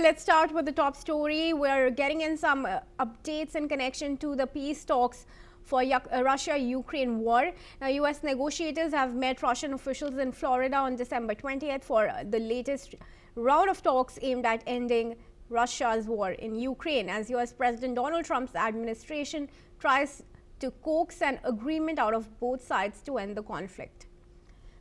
let's start with the top story. We're getting in some updates in connection to the peace talks for Russia-Ukraine war. Now, U.S. negotiators have met Russian officials in Florida on December 20th for the latest round of talks aimed at ending Russia's war in Ukraine, as U.S. President Donald Trump's administration tries to coax an agreement out of both sides to end the conflict.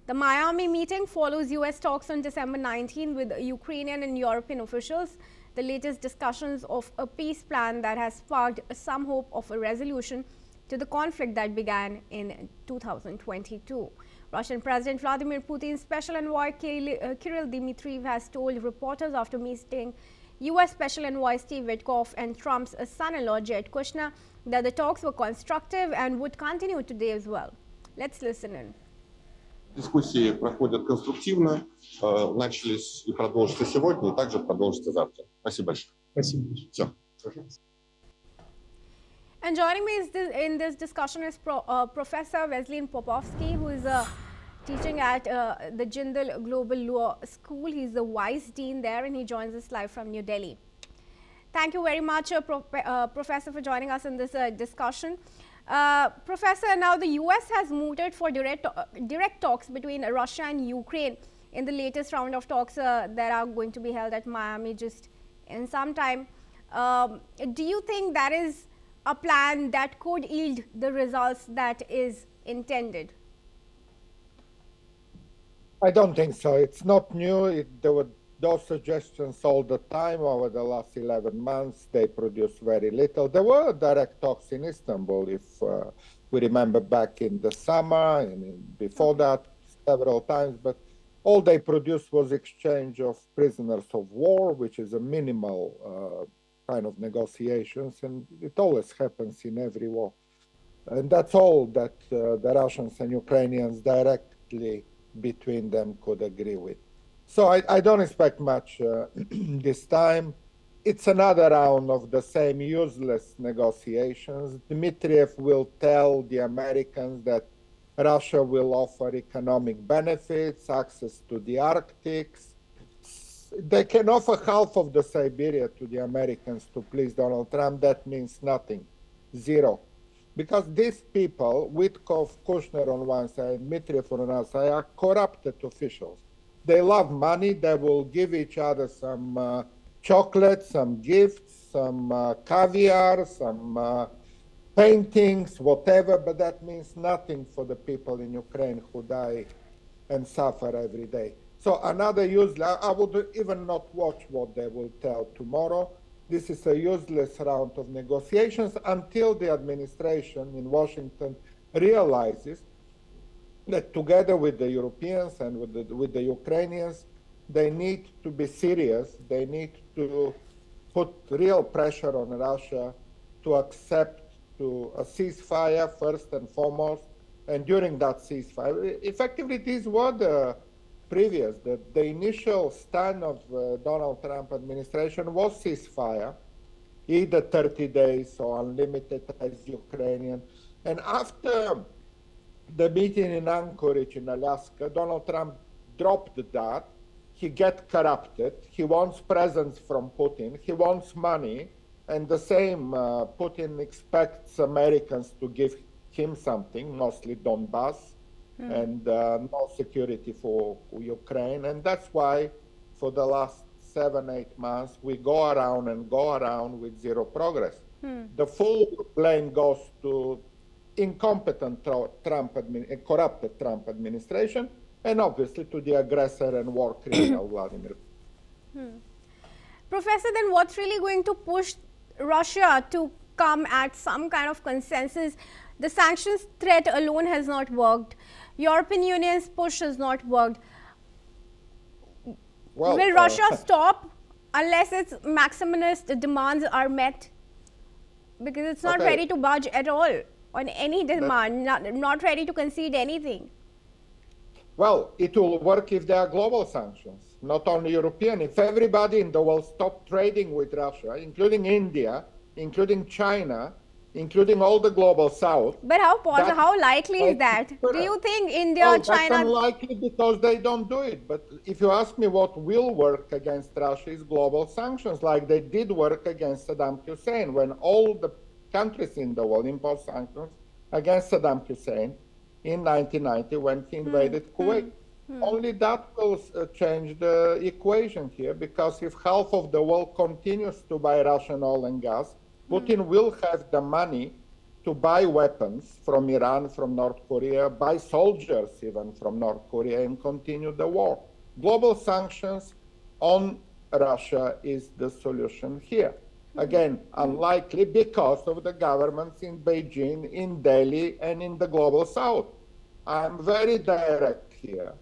The Miami meeting follows U.S. talks on December 19 with Ukrainian and European officials, the latest discussions of a peace plan that has sparked some hope of a resolution to the conflict that began in 2022. Russian President Vladimir Putin's special envoy Kirill Dmitriev has told reporters after meeting U.S. Special Envoy Steve Witkoff and Trump's son-in-law Jared Kushner that the talks were constructive and would continue today as well. Let's listen in. Дискуссии проходят конструктивно, начались и продолжатся сегодня, и также продолжатся завтра. Спасибо большое. Спасибо. Все. And joining me in this discussion is Professor Wesleyan Popovsky, who is teaching at the Jindal Global Law School. He's the Vice Dean there, and he joins us live from New Delhi. Thank you very much, Professor, for joining us in this discussion. Professor, now the U.S. has mooted for direct talks between Russia and Ukraine in the latest round of talks that are going to be held at Miami just in some time. Do you think that is a plan that could yield the results that is intended? I don't think so. It's not new. There were those suggestions all the time over the last 11 months. They produced very little. There were direct talks in Istanbul, if we remember back in the summer and before that several times, but all they produced was exchange of prisoners of war, which is a minimal kind of negotiations, and it always happens in every war. And that's all that the Russians and Ukrainians directly between them could agree with. So I don't expect much this time. It's another round of the same useless negotiations. Dmitriev will tell the Americans that Russia will offer economic benefits, access to the Arctic. They can offer half of the Siberia to the Americans to please Donald Trump. That means nothing, zero. Because these people, Witkoff, Kushner on one side, Dmitriev on another side, are corrupted officials. They love money. They will give each other some chocolate, some gifts, some caviar, some paintings, whatever, but that means nothing for the people in Ukraine who die and suffer every day. So another useless, I would even not watch what they will tell tomorrow. This is a useless round of negotiations until the administration in Washington realizes that together with the Europeans and with the Ukrainians, they need to be serious. They need to put real pressure on Russia to accept a ceasefire first and foremost. And during that ceasefire, effectively these were the the initial stand of Donald Trump administration was ceasefire, either 30 days or unlimited as Ukrainian. And after the meeting in Anchorage in Alaska, Donald Trump dropped that. He get corrupted. He wants presents from Putin. He wants money. And the same, Putin expects Americans to give him something, mostly Donbass, and no security for Ukraine. And that's why for the last 7-8 months, we go around with zero progress. The full blame goes to incompetent corrupted Trump administration, and obviously to the aggressor and war criminal Vladimir Putin. Professor, then what's really going to push Russia to come at some kind of consensus? The sanctions threat alone has not worked. European Union's push has not worked. Well, will Russia stop unless its maximalist demands are met? Because it's not ready to budge at all on any demand, not ready to concede anything. Well, it will work if there are global sanctions, not only European. If everybody in the world stopped trading with Russia, including India, including China, including all the global south. But how likely is that? Do you think India, That's China? unlikely because they don't do it. But if you ask me what will work against Russia is global sanctions, like they did work against Saddam Hussein when all the countries in the world imposed sanctions against Saddam Hussein in 1990 when he invaded Kuwait. Only that will change the equation here, because if half of the world continues to buy Russian oil and gas, Putin will have the money to buy weapons from Iran, from North Korea, buy soldiers even from North Korea, and continue the war. Global sanctions on Russia is the solution here. Again, unlikely because of the governments in Beijing, in Delhi, and in the global south. I'm very direct here.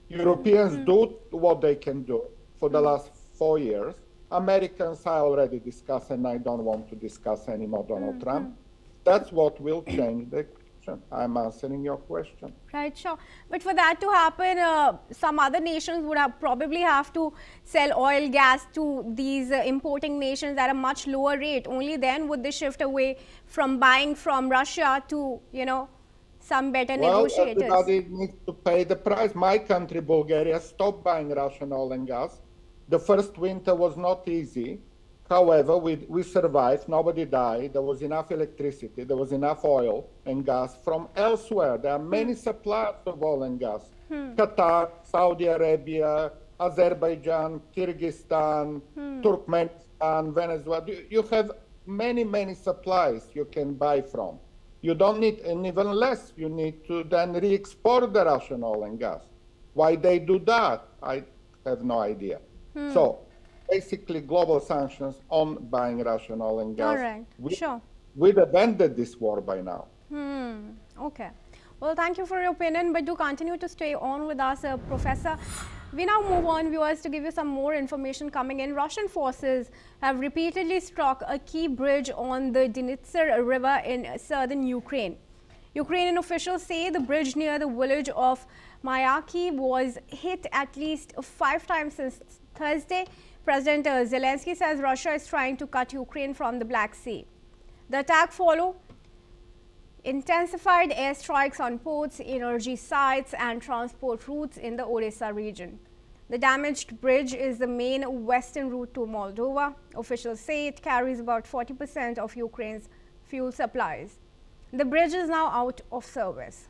Europeans do what they can do for the last 4 years. Americans, I already discussed, and I don't want to discuss anymore Donald Trump. That's what will change the equation. I'm answering your question. Right, sure. But for that to happen, some other nations would probably have to sell oil, gas to these importing nations at a much lower rate. Only then would they shift away from buying from Russia to, some better negotiators. Everybody needs to pay the price. My country, Bulgaria, stopped buying Russian oil and gas. The first winter was not easy. However, we survived. Nobody died. There was enough electricity. There was enough oil and gas from elsewhere. There are many suppliers of oil and gas. Qatar, Saudi Arabia, Azerbaijan, Kyrgyzstan, Turkmenistan, Venezuela. You have many, many supplies you can buy from. You don't need, and even less, you need to then re-export the Russian oil and gas. Why they do that, I have no idea. So basically global sanctions on buying Russian oil and gas. All right, sure. We'd have ended this war by now. Okay. Well, thank you for your opinion, but do continue to stay on with us, Professor. We now move on, viewers, to give you some more information coming in. Russian forces have repeatedly struck a key bridge on the Dnipro River in southern Ukraine. Ukrainian officials say the bridge near the village of Mayaki was hit at least 5 times since Thursday. President Zelensky says Russia is trying to cut Ukraine from the Black Sea. The attack followed intensified airstrikes on ports, energy sites, and transport routes in the Odessa region. The damaged bridge is the main western route to Moldova. Officials say it carries about 40% of Ukraine's fuel supplies. The bridge is now out of service.